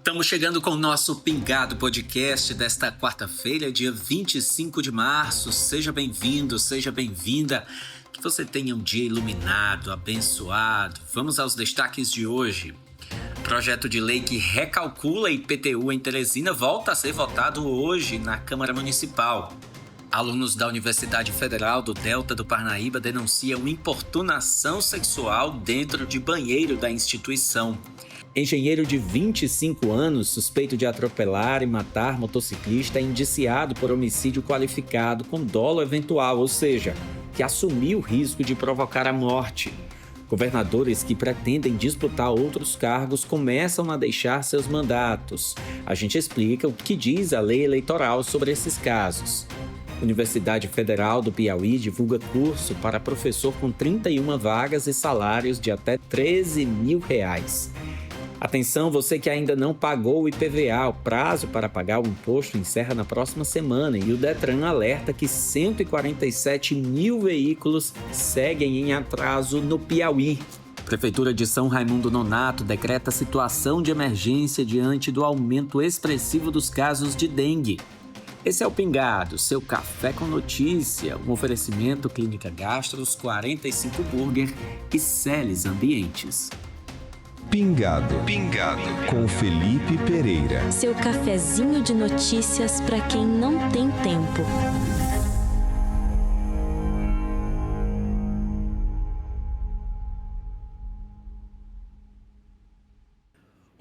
Estamos chegando com o nosso Pingado Podcast desta quarta-feira, dia 25 de março. Seja bem-vindo, seja bem-vinda. Que você tenha um dia iluminado, abençoado. Vamos aos destaques de hoje. Projeto de lei que recalcula IPTU em Teresina volta a ser votado hoje na Câmara Municipal. Alunos da Universidade Federal do Delta do Parnaíba denunciam importunação sexual dentro de banheiro da instituição. Engenheiro de 25 anos, suspeito de atropelar e matar motociclista, é indiciado por homicídio qualificado com dolo eventual, ou seja, que assumiu o risco de provocar a morte. Governadores que pretendem disputar outros cargos começam a deixar seus mandatos. A gente explica o que diz a lei eleitoral sobre esses casos. Universidade Federal do Piauí divulga curso para professor com 31 vagas e salários de até R$13 mil. Atenção, você que ainda não pagou o IPVA, o prazo para pagar o imposto encerra na próxima semana e o Detran alerta que 147 mil veículos seguem em atraso no Piauí. Prefeitura de São Raimundo Nonato decreta situação de emergência diante do aumento expressivo dos casos de dengue. Esse é o Pingado, seu café com notícia, um oferecimento Clínica Gastros, 45 Burger e Celes Ambientes. Pingado com Felipe Pereira. Seu cafezinho de notícias para quem não tem tempo.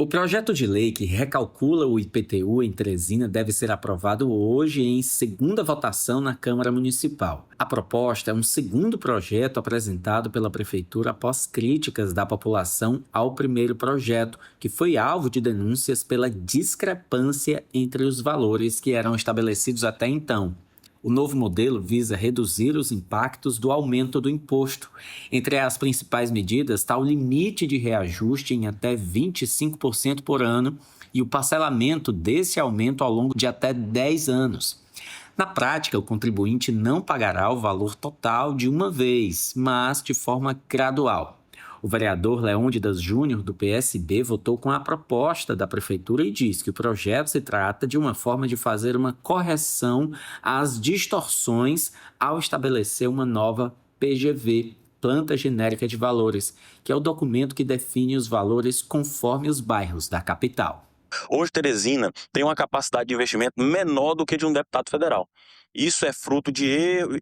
O projeto de lei que recalcula o IPTU em Teresina deve ser aprovado hoje em segunda votação na Câmara Municipal. A proposta é um segundo projeto apresentado pela Prefeitura após críticas da população ao primeiro projeto, que foi alvo de denúncias pela discrepância entre os valores que eram estabelecidos até então. O novo modelo visa reduzir os impactos do aumento do imposto. Entre as principais medidas está o limite de reajuste em até 25% por ano e o parcelamento desse aumento ao longo de até 10 anos. Na prática, o contribuinte não pagará o valor total de uma vez, mas de forma gradual. O vereador Leônidas Júnior, do PSB, votou com a proposta da Prefeitura e diz que o projeto se trata de uma forma de fazer uma correção às distorções ao estabelecer uma nova PGV, Planta Genérica de Valores, que é o documento que define os valores conforme os bairros da capital. Hoje, Teresina tem uma capacidade de investimento menor do que de um deputado federal. Isso é fruto de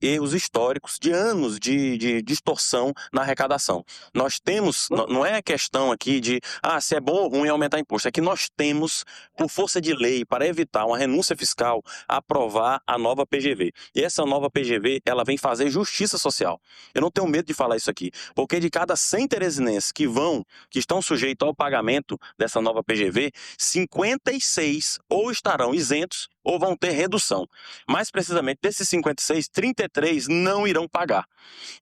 erros históricos, de anos de distorção na arrecadação. Nós temos, não é questão aqui de se é bom ou ruim aumentar imposto, é que nós temos, por força de lei, para evitar uma renúncia fiscal, aprovar a nova PGV. E essa nova PGV, ela vem fazer justiça social. Eu não tenho medo de falar isso aqui, porque de cada 100 teresinenses que estão sujeitos ao pagamento dessa nova PGV, 56 ou estarão isentos ou vão ter redução. Mais precisamente, desses 56, 33 não irão pagar.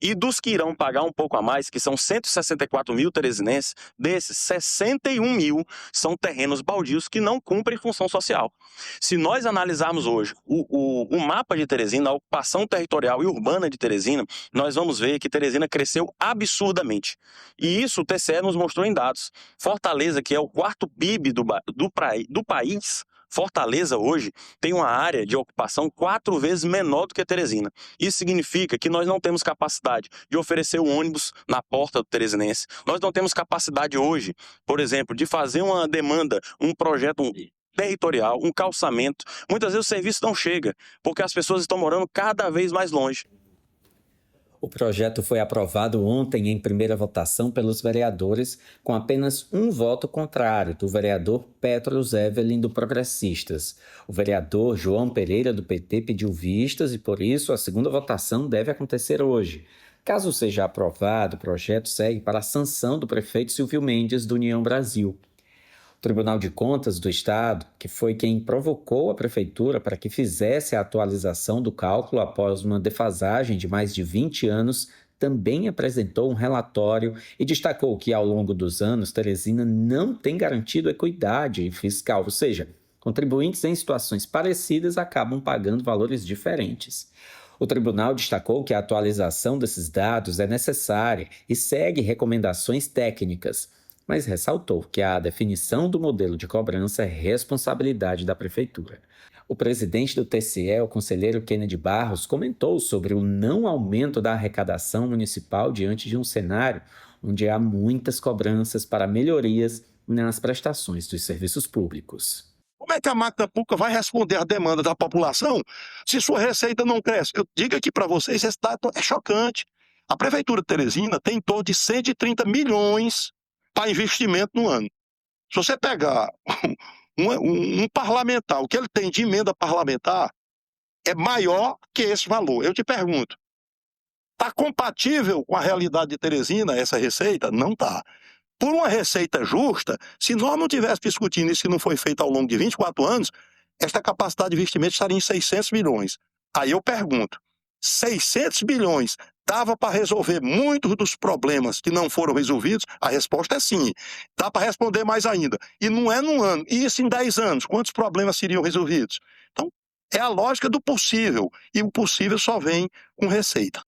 E dos que irão pagar um pouco a mais, que são 164 mil teresinenses, desses 61 mil são terrenos baldios que não cumprem função social. Se nós analisarmos hoje o mapa de Teresina, a ocupação territorial e urbana de Teresina, nós vamos ver que Teresina cresceu absurdamente. E isso o TCE nos mostrou em dados. Fortaleza, que é o quarto PIB do país, Fortaleza hoje tem uma área de ocupação 4 vezes menor do que Teresina. Isso significa que nós não temos capacidade de oferecer um ônibus na porta do teresinense. Nós não temos capacidade hoje, por exemplo, de fazer uma demanda, um projeto territorial, um calçamento. Muitas vezes o serviço não chega, porque as pessoas estão morando cada vez mais longe. O projeto foi aprovado ontem em primeira votação pelos vereadores, com apenas um voto contrário, do vereador Petros Evelyn, do Progressistas. O vereador João Pereira, do PT, pediu vistas e, por isso, a segunda votação deve acontecer hoje. Caso seja aprovado, o projeto segue para a sanção do prefeito Silvio Mendes, do União Brasil. O Tribunal de Contas do Estado, que foi quem provocou a Prefeitura para que fizesse a atualização do cálculo após uma defasagem de mais de 20 anos, também apresentou um relatório e destacou que, ao longo dos anos, Teresina não tem garantido equidade fiscal, ou seja, contribuintes em situações parecidas acabam pagando valores diferentes. O tribunal destacou que a atualização desses dados é necessária e segue recomendações técnicas. mas ressaltou que a definição do modelo de cobrança é responsabilidade da Prefeitura. O presidente do TCE, o conselheiro Kennedy Barros, comentou sobre o não aumento da arrecadação municipal diante de um cenário onde há muitas cobranças para melhorias nas prestações dos serviços públicos. Como é que a máquina pública vai responder à demanda da população se sua receita não cresce? Eu digo aqui para vocês, esse dado é chocante. A Prefeitura de Teresina tem em torno de 130 milhões para investimento no ano. Se você pegar um parlamentar, o que ele tem de emenda parlamentar é maior que esse valor. Eu te pergunto, está compatível com a realidade de Teresina essa receita? Não está. Por uma receita justa, se nós não estivéssemos discutindo isso que não foi feito ao longo de 24 anos, esta capacidade de investimento estaria em 600 bilhões. Aí eu pergunto, 600 bilhões dava para resolver muitos dos problemas que não foram resolvidos? A resposta é sim. Dá para responder mais ainda. E não é num ano. E isso em 10 anos, quantos problemas seriam resolvidos? Então, é a lógica do possível. E o possível só vem com receita.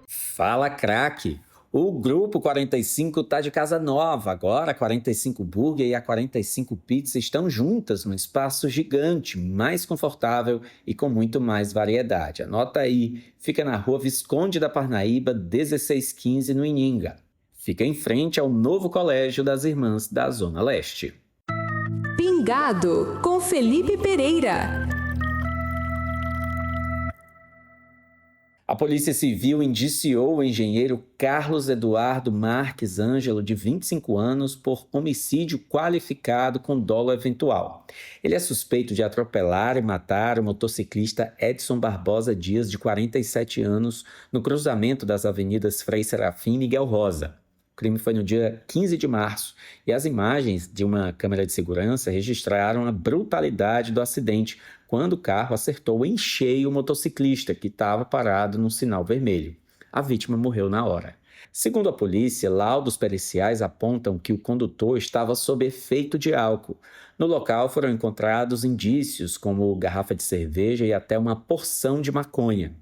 Fala, craque! O Grupo 45 está de casa nova. Agora a 45 Burger e a 45 Pizza estão juntas num espaço gigante, mais confortável e com muito mais variedade. Anota aí, fica na Rua Visconde da Parnaíba, 1615, no Ininga. Fica em frente ao novo Colégio das Irmãs da Zona Leste. Pingado, com Felipe Pereira. A Polícia Civil indiciou o engenheiro Carlos Eduardo Marques Ângelo, de 25 anos, por homicídio qualificado com dolo eventual. Ele é suspeito de atropelar e matar o motociclista Edson Barbosa Dias, de 47 anos, no cruzamento das avenidas Frei Serafim e Miguel Rosa. O crime foi no dia 15 de março e as imagens de uma câmera de segurança registraram a brutalidade do acidente quando o carro acertou em cheio o motociclista, que estava parado num sinal vermelho. A vítima morreu na hora. Segundo a polícia, laudos periciais apontam que o condutor estava sob efeito de álcool. No local foram encontrados indícios como garrafa de cerveja e até uma porção de maconha.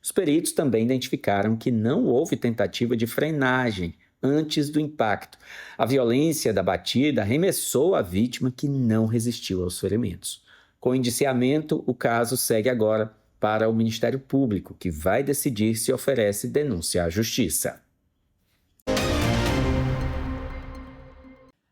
Os peritos também identificaram que não houve tentativa de frenagem antes do impacto. A violência da batida arremessou a vítima, que não resistiu aos ferimentos. Com o indiciamento, o caso segue agora para o Ministério Público, que vai decidir se oferece denúncia à Justiça.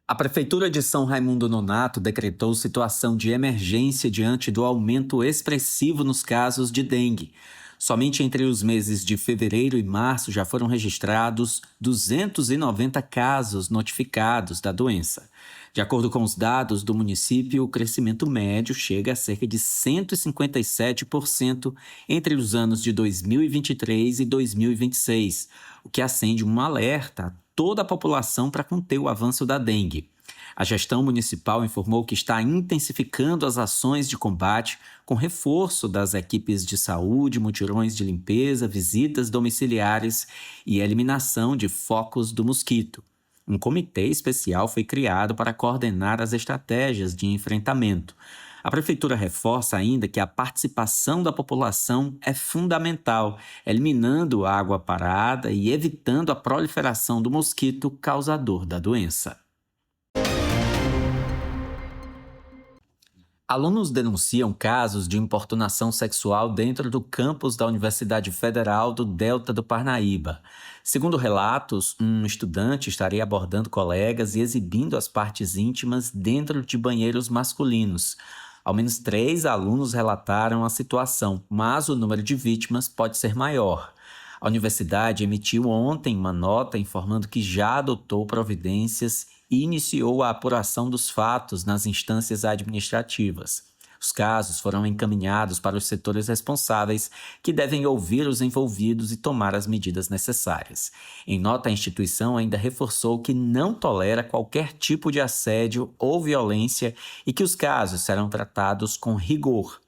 A Prefeitura de São Raimundo Nonato decretou situação de emergência diante do aumento expressivo nos casos de dengue. Somente entre os meses de fevereiro e março já foram registrados 290 casos notificados da doença. De acordo com os dados do município, o crescimento médio chega a cerca de 157% entre os anos de 2023 e 2026, o que acende um alerta a toda a população para conter o avanço da dengue. A gestão municipal informou que está intensificando as ações de combate com reforço das equipes de saúde, mutirões de limpeza, visitas domiciliares e eliminação de focos do mosquito. Um comitê especial foi criado para coordenar as estratégias de enfrentamento. A Prefeitura reforça ainda que a participação da população é fundamental, eliminando a água parada e evitando a proliferação do mosquito causador da doença. Alunos denunciam casos de importunação sexual dentro do campus da Universidade Federal do Delta do Parnaíba. Segundo relatos, um estudante estaria abordando colegas e exibindo as partes íntimas dentro de banheiros masculinos. Ao menos 3 alunos relataram a situação, mas o número de vítimas pode ser maior. A universidade emitiu ontem uma nota informando que já adotou providências e iniciou a apuração dos fatos nas instâncias administrativas. Os casos foram encaminhados para os setores responsáveis, que devem ouvir os envolvidos e tomar as medidas necessárias. Em nota, a instituição ainda reforçou que não tolera qualquer tipo de assédio ou violência e que os casos serão tratados com rigor.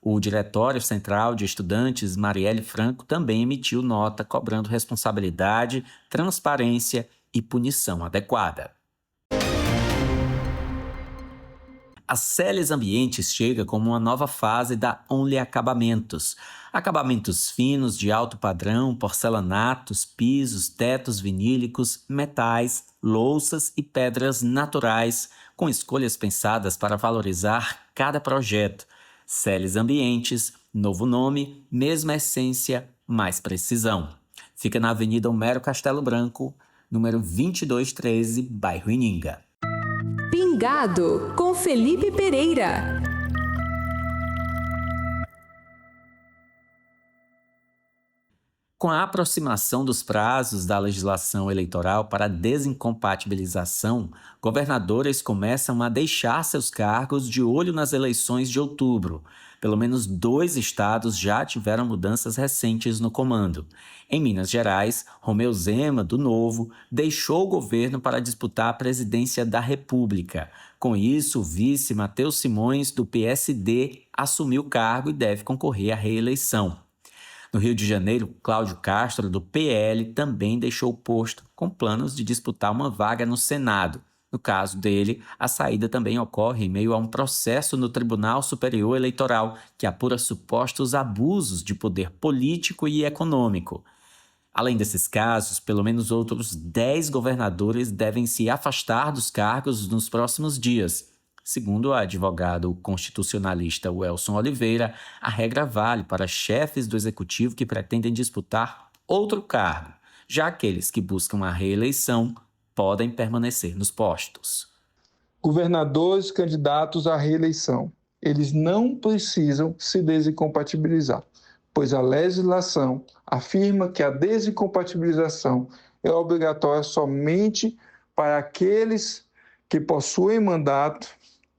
O Diretório Central de Estudantes, Marielle Franco, também emitiu nota cobrando responsabilidade, transparência e punição adequada. A Celes Ambientes chega como uma nova fase da Only Acabamentos. Acabamentos finos de alto padrão, porcelanatos, pisos, tetos vinílicos, metais, louças e pedras naturais, com escolhas pensadas para valorizar cada projeto. Celes Ambientes, novo nome, mesma essência, mais precisão. Fica na Avenida Homero Castelo Branco, número 2213, bairro Ininga. Pingado, com Felipe Pereira. Com a aproximação dos prazos da legislação eleitoral para a desincompatibilização, governadores começam a deixar seus cargos de olho nas eleições de outubro. Pelo menos 2 estados já tiveram mudanças recentes no comando. Em Minas Gerais, Romeu Zema, do Novo, deixou o governo para disputar a presidência da República. Com isso, o vice Matheus Simões, do PSD, assumiu o cargo e deve concorrer à reeleição. No Rio de Janeiro, Cláudio Castro, do PL, também deixou o posto, com planos de disputar uma vaga no Senado. No caso dele, a saída também ocorre em meio a um processo no Tribunal Superior Eleitoral, que apura supostos abusos de poder político e econômico. Além desses casos, pelo menos outros 10 governadores devem se afastar dos cargos nos próximos dias. Segundo o advogado constitucionalista Welson Oliveira, a regra vale para chefes do executivo que pretendem disputar outro cargo. Já aqueles que buscam a reeleição podem permanecer nos postos. Governadores candidatos à reeleição, eles não precisam se desincompatibilizar, pois a legislação afirma que a desincompatibilização é obrigatória somente para aqueles que possuem mandato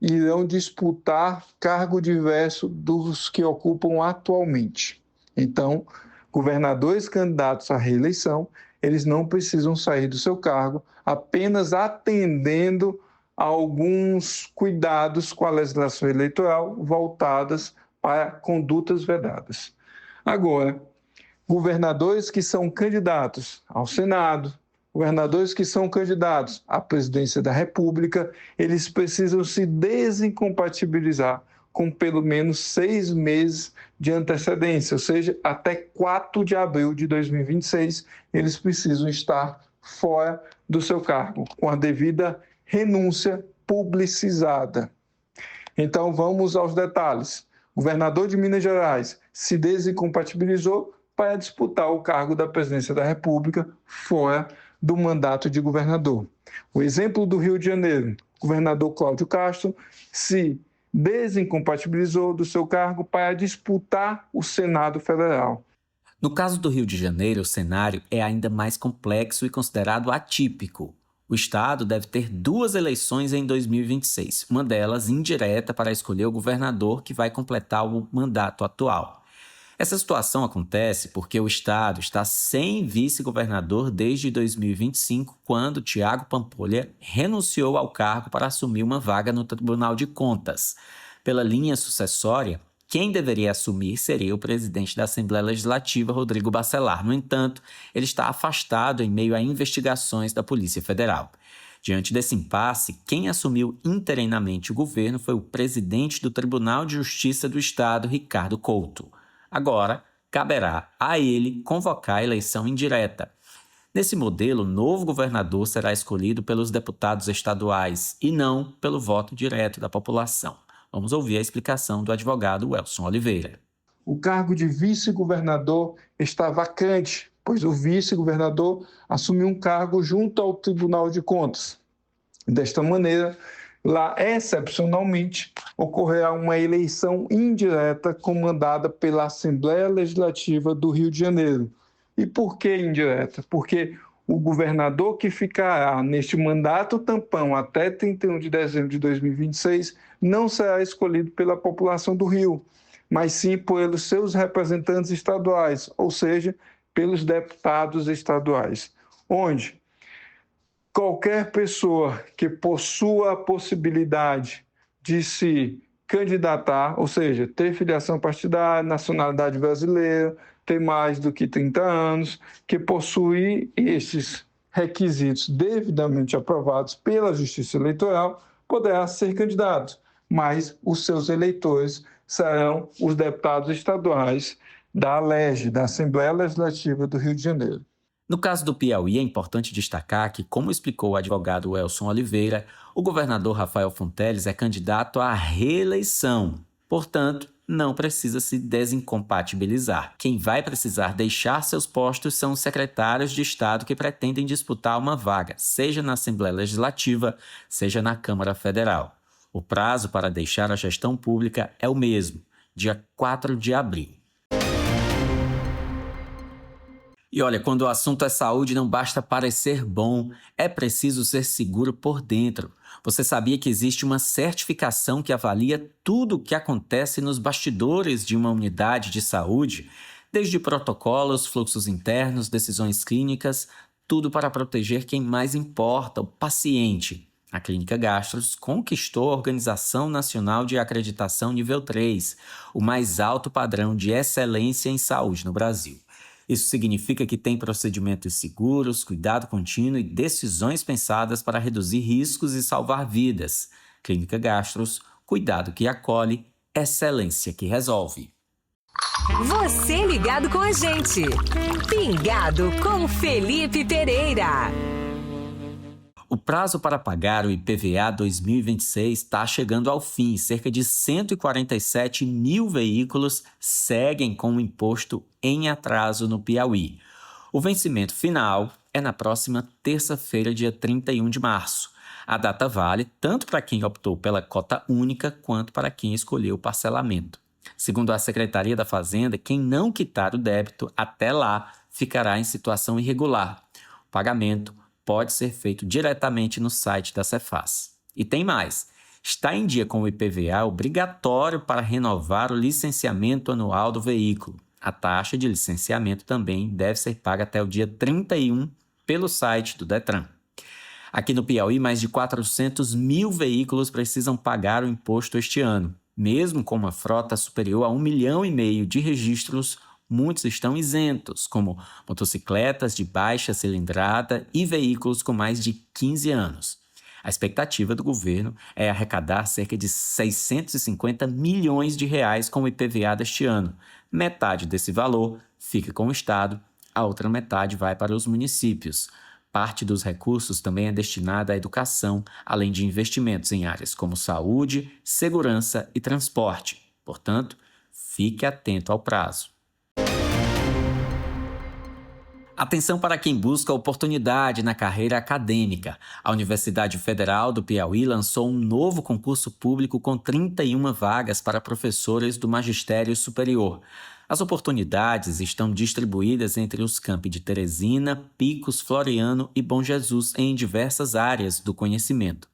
e irão disputar cargo diverso dos que ocupam atualmente. Então, governadores candidatos à reeleição, eles não precisam sair do seu cargo, apenas atendendo a alguns cuidados com a legislação eleitoral voltadas para condutas vedadas. Agora, governadores que são candidatos ao Senado, governadores que são candidatos à presidência da República, eles precisam se desincompatibilizar com pelo menos 6 meses de antecedência, ou seja, até 4 de abril de 2026, eles precisam estar fora do seu cargo, com a devida renúncia publicizada. Então, vamos aos detalhes. O governador de Minas Gerais se desincompatibilizou para disputar o cargo da presidência da República fora do mandato de governador. O exemplo do Rio de Janeiro, o governador Cláudio Castro se desincompatibilizou do seu cargo para disputar o Senado Federal. No caso do Rio de Janeiro, o cenário é ainda mais complexo e considerado atípico. O estado deve ter 2 eleições em 2026, uma delas indireta para escolher o governador que vai completar o mandato atual. Essa situação acontece porque o estado está sem vice-governador desde 2025, quando Tiago Pampolha renunciou ao cargo para assumir uma vaga no Tribunal de Contas. Pela linha sucessória, quem deveria assumir seria o presidente da Assembleia Legislativa, Rodrigo Bacelar. No entanto, ele está afastado em meio a investigações da Polícia Federal. Diante desse impasse, quem assumiu interinamente o governo foi o presidente do Tribunal de Justiça do Estado, Ricardo Couto. Agora, caberá a ele convocar a eleição indireta. Nesse modelo, o novo governador será escolhido pelos deputados estaduais e não pelo voto direto da população. Vamos ouvir a explicação do advogado Welson Oliveira. O cargo de vice-governador está vacante, pois o vice-governador assumiu um cargo junto ao Tribunal de Contas. Desta maneira, lá, excepcionalmente, ocorrerá uma eleição indireta comandada pela Assembleia Legislativa do Rio de Janeiro. E por que indireta? Porque o governador que ficará neste mandato tampão até 31 de dezembro de 2026 não será escolhido pela população do Rio, mas sim pelos seus representantes estaduais, ou seja, pelos deputados estaduais, onde qualquer pessoa que possua a possibilidade de se candidatar, ou seja, ter filiação partidária, nacionalidade brasileira, ter mais do que 30 anos, que possui esses requisitos devidamente aprovados pela Justiça Eleitoral, poderá ser candidato. mas os seus eleitores serão os deputados estaduais da ALERJ, da Assembleia Legislativa do Rio de Janeiro. No caso do Piauí, é importante destacar que, como explicou o advogado Welson Oliveira, o governador Rafael Fonteles é candidato à reeleição. Portanto, não precisa se desincompatibilizar. Quem vai precisar deixar seus postos são os secretários de Estado que pretendem disputar uma vaga, seja na Assembleia Legislativa, seja na Câmara Federal. O prazo para deixar a gestão pública é o mesmo, dia 4 de abril. E olha, quando o assunto é saúde, não basta parecer bom, é preciso ser seguro por dentro. Você sabia que existe uma certificação que avalia tudo o que acontece nos bastidores de uma unidade de saúde? Desde protocolos, fluxos internos, decisões clínicas, tudo para proteger quem mais importa, o paciente. A Clínica Gastros conquistou a Organização Nacional de Acreditação Nível 3, o mais alto padrão de excelência em saúde no Brasil. Isso significa que tem procedimentos seguros, cuidado contínuo e decisões pensadas para reduzir riscos e salvar vidas. Clínica Gastros, cuidado que acolhe, excelência que resolve. Você ligado com a gente. Pingado com Felipe Pereira. O prazo para pagar o IPVA 2026 está chegando ao fim. Cerca de 147 mil veículos seguem com o imposto em atraso no Piauí. O vencimento final é na próxima terça-feira, dia 31 de março. A data vale tanto para quem optou pela cota única quanto para quem escolheu o parcelamento. Segundo a Secretaria da Fazenda, quem não quitar o débito até lá ficará em situação irregular. O pagamento pode ser feito diretamente no site da Cefaz. E tem mais. Está em dia com o IPVA obrigatório para renovar o licenciamento anual do veículo. A taxa de licenciamento também deve ser paga até o dia 31 pelo site do Detran. Aqui no Piauí, mais de 400 mil veículos precisam pagar o imposto este ano. Mesmo com uma frota superior a 1,5 milhão de registros, muitos estão isentos, como motocicletas de baixa cilindrada e veículos com mais de 15 anos. A expectativa do governo é arrecadar cerca de 650 milhões de reais com o IPVA deste ano. Metade desse valor fica com o Estado, a outra metade vai para os municípios. Parte dos recursos também é destinada à educação, além de investimentos em áreas como saúde, segurança e transporte. Portanto, fique atento ao prazo. Atenção para quem busca oportunidade na carreira acadêmica. A Universidade Federal do Piauí lançou um novo concurso público com 31 vagas para professores do magistério superior. As oportunidades estão distribuídas entre os campi de Teresina, Picos, Floriano e Bom Jesus em diversas áreas do conhecimento.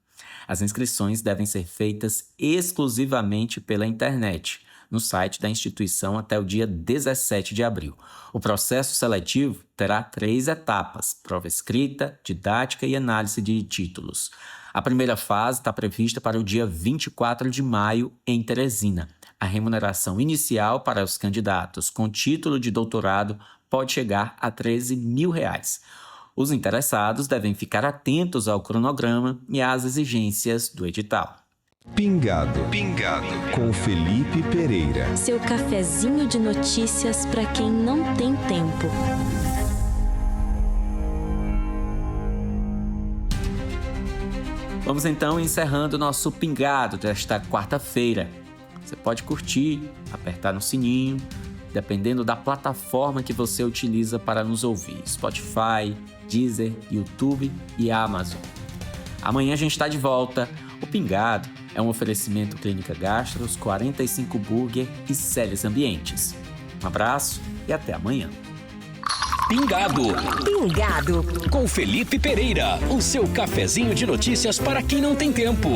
As inscrições devem ser feitas exclusivamente pela internet, no site da instituição até o dia 17 de abril. O processo seletivo terá 3 etapas: prova escrita, didática e análise de títulos. A primeira fase está prevista para o dia 24 de maio em Teresina. A remuneração inicial para os candidatos com título de doutorado pode chegar a R$ 13 mil. Os interessados devem ficar atentos ao cronograma e às exigências do edital. Pingado com Felipe Pereira. Seu cafezinho de notícias para quem não tem tempo. Vamos então encerrando o nosso Pingado desta quarta-feira. Você pode curtir, apertar no sininho, dependendo da plataforma que você utiliza para nos ouvir. Spotify, Deezer, YouTube e Amazon. Amanhã a gente está de volta. O Pingado é um oferecimento Clínica Gastros, 45 Burger e Celes Ambientes. Um abraço e até amanhã. Pingado Pingado com Felipe Pereira, o seu cafezinho de notícias para quem não tem tempo.